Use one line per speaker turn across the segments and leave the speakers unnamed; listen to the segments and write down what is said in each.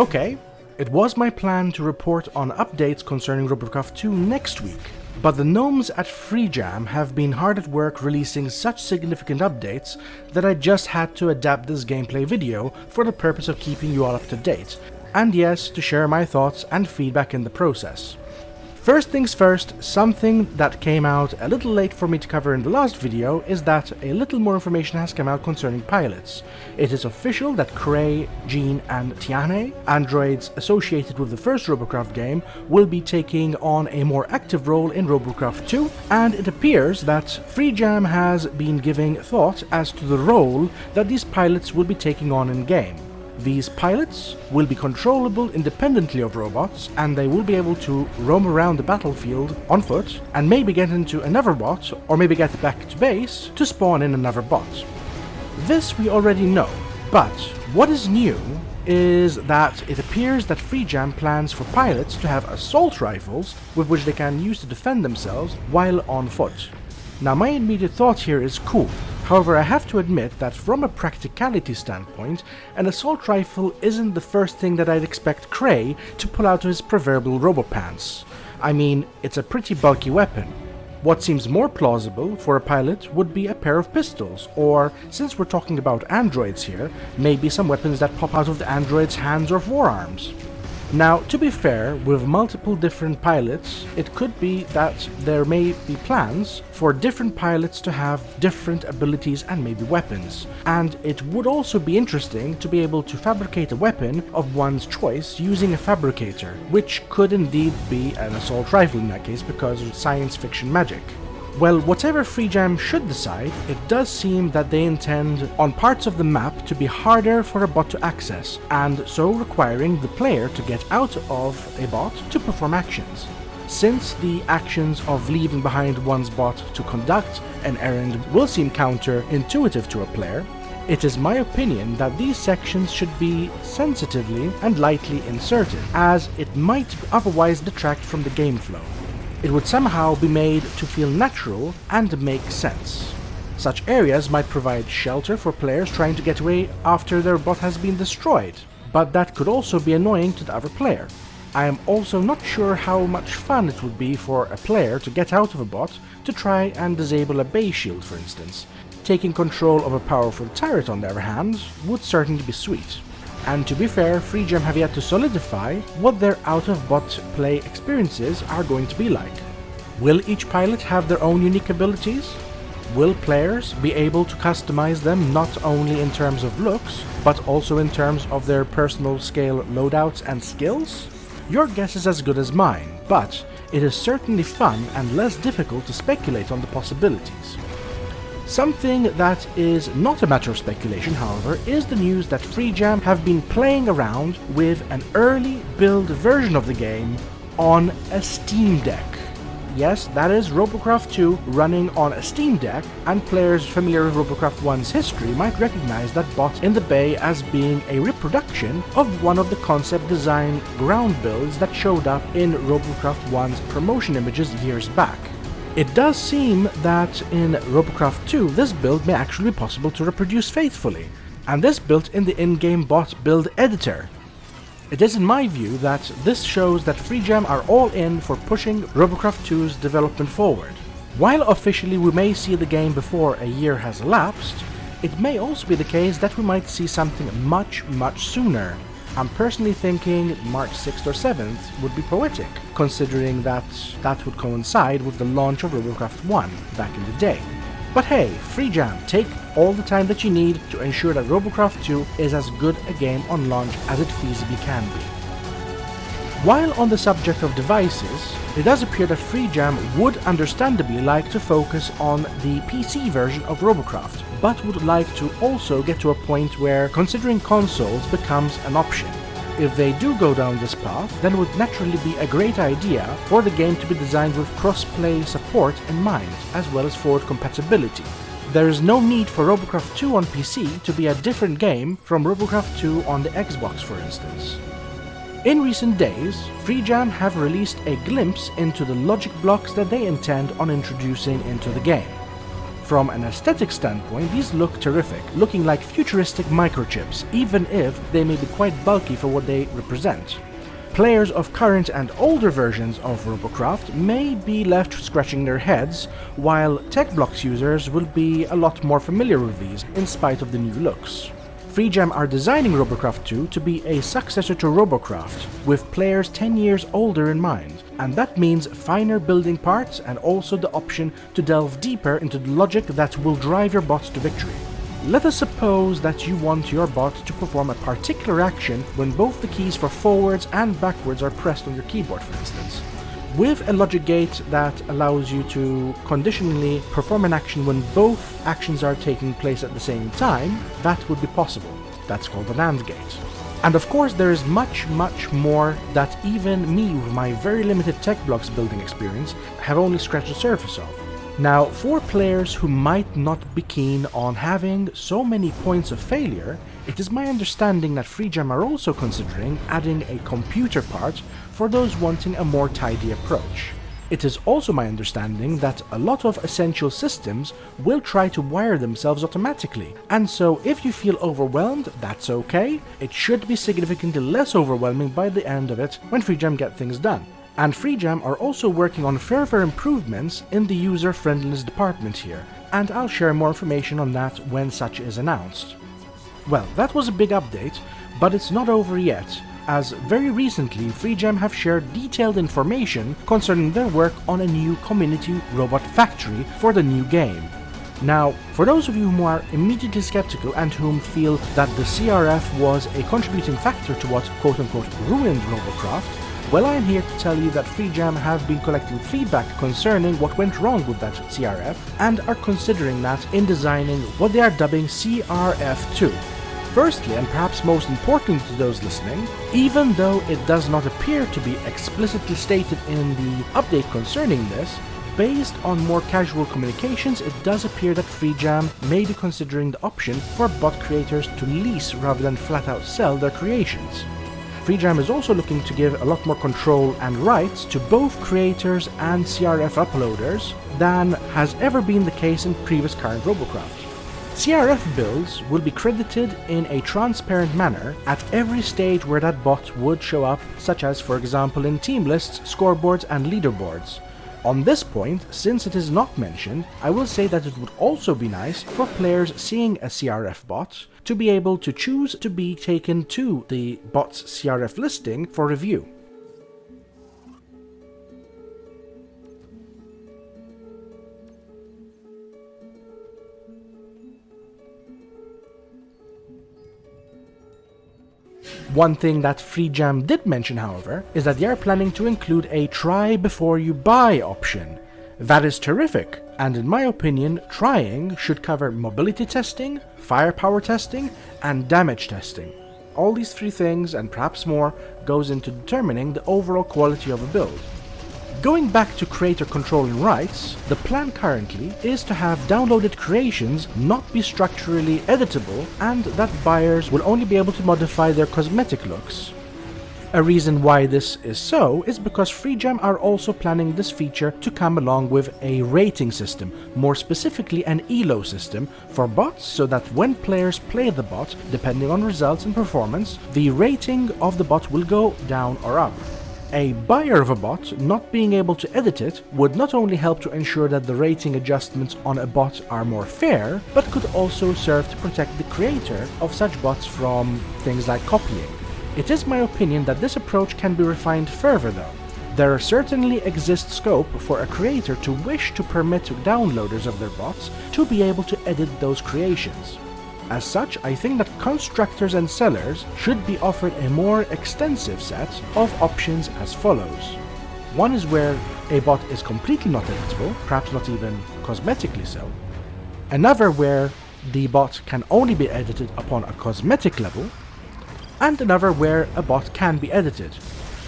Okay, it was my plan to report on updates concerning Robocraft 2 next week, but the gnomes at FreeJam have been hard at work releasing such significant updates that I just had to adapt this gameplay video for the purpose of keeping you all up to date, and yes, to share my thoughts and feedback in the process. First things first, something that came out a little late for me to cover in the last video is that a little more information has come out concerning pilots. It is official that Cray, Jean and Tiane, androids associated with the first Robocraft game, will be taking on a more active role in Robocraft 2, and it appears that FreeJam has been giving thought as to the role that these pilots will be taking on in-game. These pilots will be controllable independently of robots, and they will be able to roam around the battlefield on foot and maybe get into another bot, or maybe get back to base to spawn in another bot. This we already know, but what is new is that it appears that FreeJam plans for pilots to have assault rifles with which they can use to defend themselves while on foot. Now my immediate thought here is cool. However, I have to admit that from a practicality standpoint, an assault rifle isn't the first thing that I'd expect Cray to pull out of his proverbial robopants. I mean, it's a pretty bulky weapon. What seems more plausible for a pilot would be a pair of pistols, or, since we're talking about androids here, maybe some weapons that pop out of the android's hands or forearms. Now, to be fair, with multiple different pilots, it could be that there may be plans for different pilots to have different abilities and maybe weapons. And it would also be interesting to be able to fabricate a weapon of one's choice using a fabricator, which could indeed be an assault rifle in that case because of science fiction magic. Well, whatever FreeJam should decide, it does seem that they intend on parts of the map to be harder for a bot to access, and so requiring the player to get out of a bot to perform actions. Since the actions of leaving behind one's bot to conduct an errand will seem counterintuitive to a player, it is my opinion that these sections should be sensitively and lightly inserted, as it might otherwise detract from the game flow. It would somehow be made to feel natural and make sense. Such areas might provide shelter for players trying to get away after their bot has been destroyed, but that could also be annoying to the other player. I am also not sure how much fun it would be for a player to get out of a bot to try and disable a base shield, for instance. Taking control of a powerful turret, on the other hand, would certainly be sweet. And to be fair, FreeJam have yet to solidify what their out-of-bot play experiences are going to be like. Will each pilot have their own unique abilities? Will players be able to customize them not only in terms of looks, but also in terms of their personal scale loadouts and skills? Your guess is as good as mine, but it is certainly fun and less difficult to speculate on the possibilities. Something that is not a matter of speculation, however, is the news that FreeJam have been playing around with an early build version of the game on a Steam Deck. Yes, that is Robocraft 2 running on a Steam Deck, and players familiar with Robocraft 1's history might recognize that bot in the bay as being a reproduction of one of the concept design ground builds that showed up in Robocraft 1's promotion images years back. It does seem that in Robocraft 2 this build may actually be possible to reproduce faithfully, and this built in the in-game bot build editor. It is in my view that this shows that FreeJam are all in for pushing Robocraft 2's development forward. While officially we may see the game before a year has elapsed, it may also be the case that we might see something much sooner. I'm personally thinking March 6th or 7th would be poetic, considering that that would coincide with the launch of Robocraft 1 back in the day. But hey, FreeJam, take all the time that you need to ensure that Robocraft 2 is as good a game on launch as it feasibly can be. While on the subject of devices, it does appear that FreeJam would understandably like to focus on the PC version of Robocraft, but would like to also get to a point where considering consoles becomes an option. If they do go down this path, then it would naturally be a great idea for the game to be designed with cross-play support in mind, as well as forward compatibility. There is no need for Robocraft 2 on PC to be a different game from Robocraft 2 on the Xbox, for instance. In recent days, FreeJam have released a glimpse into the logic blocks that they intend on introducing into the game. From an aesthetic standpoint, these look terrific, looking like futuristic microchips, even if they may be quite bulky for what they represent. Players of current and older versions of Robocraft may be left scratching their heads, while TechBlox users will be a lot more familiar with these, in spite of the new looks. FreeJam are designing Robocraft 2 to be a successor to Robocraft, with players 10 years older in mind, and that means finer building parts and also the option to delve deeper into the logic that will drive your bots to victory. Let us suppose that you want your bot to perform a particular action when both the keys for forwards and backwards are pressed on your keyboard, for instance. With a logic gate that allows you to conditionally perform an action when both actions are taking place at the same time, that would be possible. That's called an AND gate. And of course there is much more that even me with my very limited TechBlox building experience have only scratched the surface of. Now, for players who might not be keen on having so many points of failure, it is my understanding that FreeJam are also considering adding a computer part for those wanting a more tidy approach. It is also my understanding that a lot of essential systems will try to wire themselves automatically, and so if you feel overwhelmed, that's okay. It should be significantly less overwhelming by the end of it when FreeJam get things done. And FreeJam are also working on further improvements in the user friendliness department here, and I'll share more information on that when such is announced. Well, that was a big update, but it's not over yet, as very recently FreeJam have shared detailed information concerning their work on a new community robot factory for the new game. Now, for those of you who are immediately skeptical and whom feel that the CRF was a contributing factor to what quote-unquote ruined Robocraft, well, I am here to tell you that FreeJam have been collecting feedback concerning what went wrong with that CRF and are considering that in designing what they are dubbing CRF2. Firstly, and perhaps most importantly to those listening, even though it does not appear to be explicitly stated in the update concerning this, based on more casual communications, it does appear that FreeJam may be considering the option for bot creators to lease rather than flat out sell their creations. FreeJam is also looking to give a lot more control and rights to both creators and CRF uploaders than has ever been the case in previous current Robocraft. CRF builds will be credited in a transparent manner at every stage where that bot would show up, such as for example in team lists, scoreboards and leaderboards. On this point, since it is not mentioned, I will say that it would also be nice for players seeing a CRF bot to be able to choose to be taken to the bot's CRF listing for review. One thing that FreeJam did mention, however, is that they are planning to include a try before you buy option. That is terrific, and in my opinion, trying should cover mobility testing, firepower testing, and damage testing. All these three things, and perhaps more, goes into determining the overall quality of a build. Going back to creator control and rights, the plan currently is to have downloaded creations not be structurally editable and that buyers will only be able to modify their cosmetic looks. A reason why this is so is because FreeJam are also planning this feature to come along with a rating system, more specifically an ELO system, for bots so that when players play the bot, depending on results and performance, the rating of the bot will go down or up. A buyer of a bot not being able to edit it would not only help to ensure that the rating adjustments on a bot are more fair, but could also serve to protect the creator of such bots from things like copying. It is my opinion that this approach can be refined further though. There certainly exists scope for a creator to wish to permit downloaders of their bots to be able to edit those creations. As such, I think that constructors and sellers should be offered a more extensive set of options as follows. One is where a bot is completely not editable, perhaps not even cosmetically so. Another where the bot can only be edited upon a cosmetic level. And another where a bot can be edited.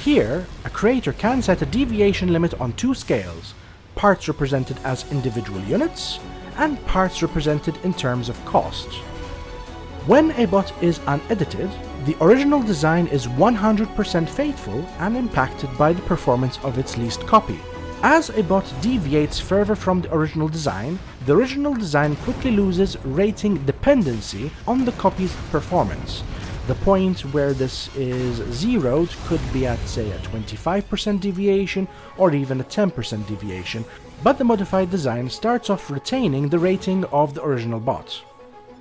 Here, a creator can set a deviation limit on two scales, parts represented as individual units, and parts represented in terms of cost. When a bot is unedited, the original design is 100% faithful and impacted by the performance of its leased copy. As a bot deviates further from the original design quickly loses rating dependency on the copy's performance. The point where this is zeroed could be at, say, a 25% deviation or even a 10% deviation, but the modified design starts off retaining the rating of the original bot.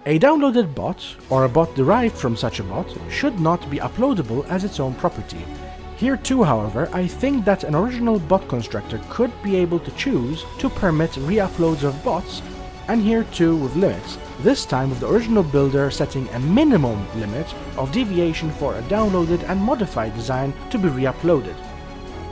A downloaded bot, or a bot derived from such a bot, should not be uploadable as its own property. Here too, however, I think that an original bot constructor could be able to choose to permit re-uploads of bots, and here too with limits, this time with the original builder setting a minimum limit of deviation for a downloaded and modified design to be re-uploaded.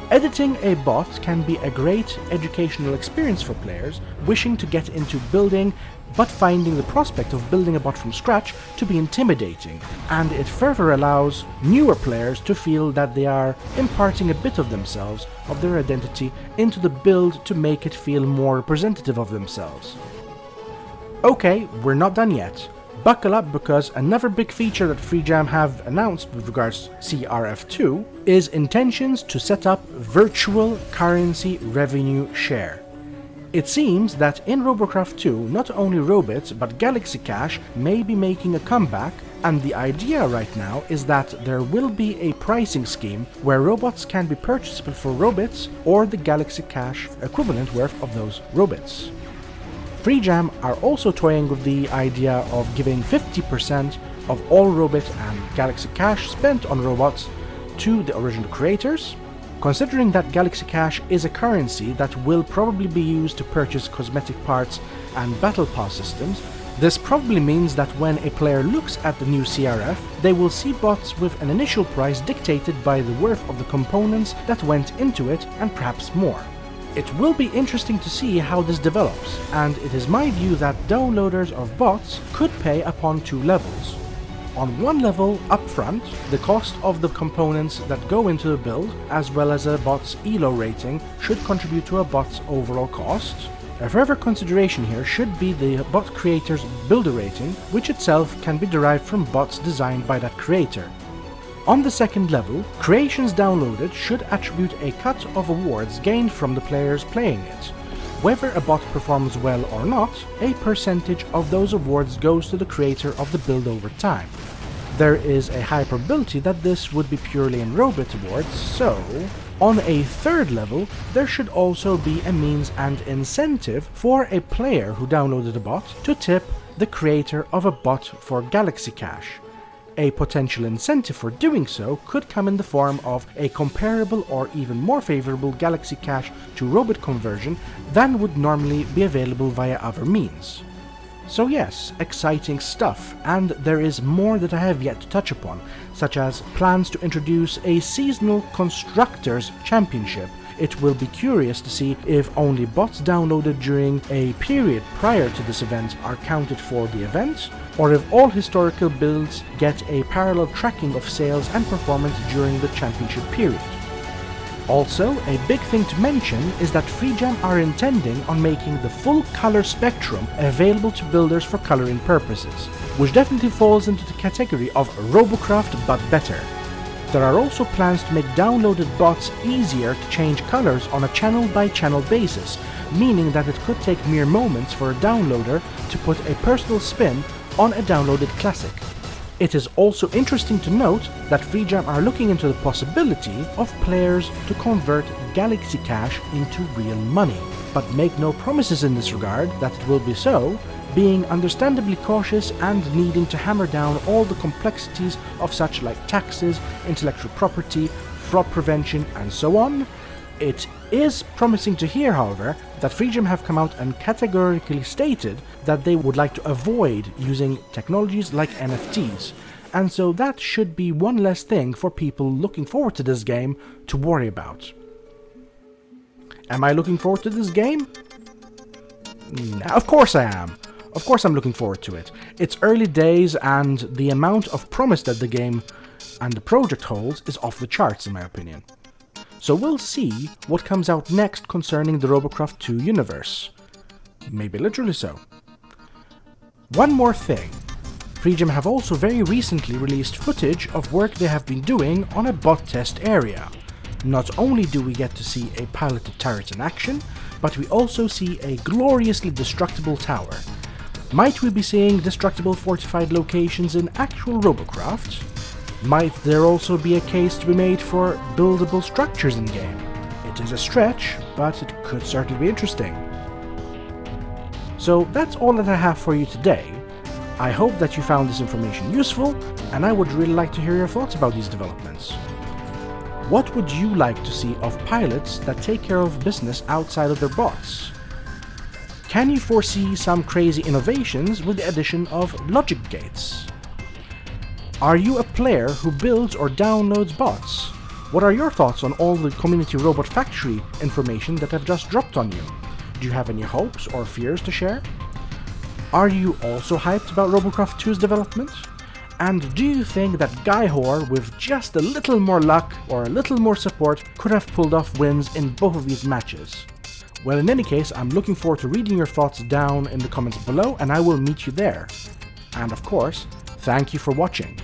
Editing a bot can be a great educational experience for players wishing to get into building, but finding the prospect of building a bot from scratch to be intimidating, and it further allows newer players to feel that they are imparting a bit of themselves, of their identity, into the build to make it feel more representative of themselves. Okay, we're not done yet. Buckle up, because another big feature that FreeJam have announced with regards to CRF2 is intentions to set up virtual currency revenue share. It seems that in Robocraft 2, not only robots but GalazyCash may be making a comeback, and the idea right now is that there will be a pricing scheme where robots can be purchasable for robots or the GalazyCash equivalent worth of those robots. FreeJam are also toying with the idea of giving 50% of all robot and GalazyCash spent on robots to the original creators. Considering that GalazyCash is a currency that will probably be used to purchase cosmetic parts and battle pass systems, this probably means that when a player looks at the new CRF, they will see bots with an initial price dictated by the worth of the components that went into it and perhaps more. It will be interesting to see how this develops, and it is my view that downloaders of bots could pay upon two levels. On one level, upfront, the cost of the components that go into the build, as well as a bot's ELO rating, should contribute to a bot's overall cost. A further consideration here should be the bot creator's builder rating, which itself can be derived from bots designed by that creator. On the second level, creations downloaded should attribute a cut of awards gained from the players playing it. Whether a bot performs well or not, a percentage of those awards goes to the creator of the build over time. There is a high probability that this would be purely in robot awards, so on a third level, there should also be a means and incentive for a player who downloaded a bot to tip the creator of a bot for GalazyCash. A potential incentive for doing so could come in the form of a comparable or even more favorable GalazyCash to robot conversion than would normally be available via other means. So yes, exciting stuff, and there is more that I have yet to touch upon, such as plans to introduce a seasonal Constructors championship. It will be curious to see if only bots downloaded during a period prior to this event are counted for the event, or if all historical builds get a parallel tracking of sales and performance during the championship period. Also, a big thing to mention is that FreeJam are intending on making the full color spectrum available to builders for coloring purposes, which definitely falls into the category of Robocraft but better. There are also plans to make downloaded bots easier to change colors on a channel-by-channel basis, meaning that it could take mere moments for a downloader to put a personal spin on a downloaded classic. It is also interesting to note that FreeJam are looking into the possibility of players to convert GalazyCash into real money, but make no promises in this regard that it will be so, being understandably cautious and needing to hammer down all the complexities of such like taxes, intellectual property, fraud prevention, and so on. It is promising to hear, however, that FreeJam have come out and categorically stated that they would like to avoid using technologies like NFTs, and so that should be one less thing for people looking forward to this game to worry about. Am I looking forward to this game? Of course I am. Of course I'm looking forward to it. It's early days, and the amount of promise that the game and the project holds is off the charts in my opinion. So we'll see what comes out next concerning the Robocraft 2 universe. Maybe literally so. One more thing. FreeJam have also very recently released footage of work they have been doing on a bot test area. Not only do we get to see a piloted turret in action, but we also see a gloriously destructible tower. Might we be seeing destructible fortified locations in actual Robocraft? Might there also be a case to be made for buildable structures in-game? It is a stretch, but it could certainly be interesting. So that's all that I have for you today. I hope that you found this information useful, and I would really like to hear your thoughts about these developments. What would you like to see of pilots that take care of business outside of their bots? Can you foresee some crazy innovations with the addition of logic gates? Are you a player who builds or downloads bots? What are your thoughts on all the Community Robot Factory information that I've just dropped on you? Do you have any hopes or fears to share? Are you also hyped about Robocraft 2's development? And do you think that Gyyhor, with just a little more luck or a little more support, could have pulled off wins in both of these matches? Well, in any case, I'm looking forward to reading your thoughts down in the comments below, and I will meet you there. And of course, thank you for watching.